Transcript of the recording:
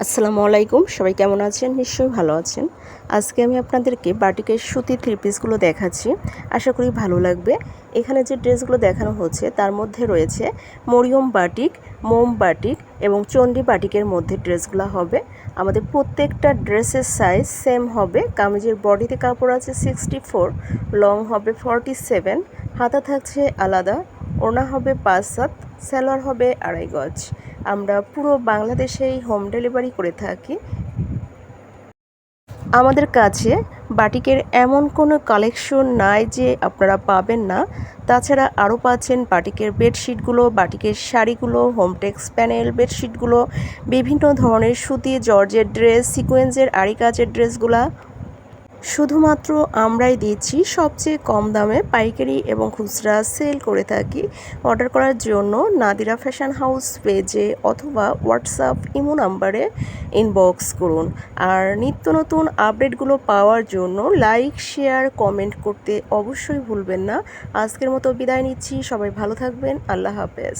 আসসালামু আলাইকুম, সবাই কেমন আছেন? নিশ্চয়ই ভালো আছেন। আজকে আমি আপনাদেরকে বাটিকের সুতির থ্রি পিসগুলো দেখাচ্ছি। আশা করি ভালো লাগবে। এখানে যে ড্রেসগুলো দেখানো হচ্ছে তার মধ্যে রয়েছে মরিয়ম বাটিক, মোম বাটিক এবং চণ্ডী বাটিকের মধ্যে ড্রেসগুলো হবে। আমাদের প্রত্যেকটা ড্রেসের সাইজ সেম হবে। কামিজের বডিতে কাপড় আছে 64, লং হবে 47, হাতা থাকছে আলাদা, ওড়না হবে 5/7, সালোয়ার হবে 2.5 গজ। আমরা পুরো বাংলাদেশেই হোম ডেলিভারি করে থাকি। আমাদের কাছে বাটিকের এমন কোনো কালেকশন নাই যে আপনারা পাবেন না। তাছাড়া আরও পাচ্ছেন বাটিকের বেডশিটগুলো, বাটিকের শাড়িগুলো, হোমটেক্স প্যানেল বেডশিটগুলো, বিভিন্ন ধরনের সুতি জর্জের ড্রেস, সিকোয়েন্সের আরি কাজের ড্রেসগুলা শুধুমাত্র আমরাই দিচ্ছি সবচেয়ে কম দামে পাইকারি এবং খুচরা সেল করে থাকি। অর্ডার করার জন্য নাদিরা ফ্যাশন হাউস পেজে অথবা হোয়াটসঅ্যাপ ইমো নাম্বারে ইনবক্স করুন। আর নিত্য নতুন আপডেটগুলো পাওয়ার জন্য লাইক, শেয়ার, কমেন্ট করতে অবশ্যই ভুলবেন না। আজকের মতো বিদায় নিচ্ছি। সবাই ভালো থাকবেন। আল্লাহ হাফেজ।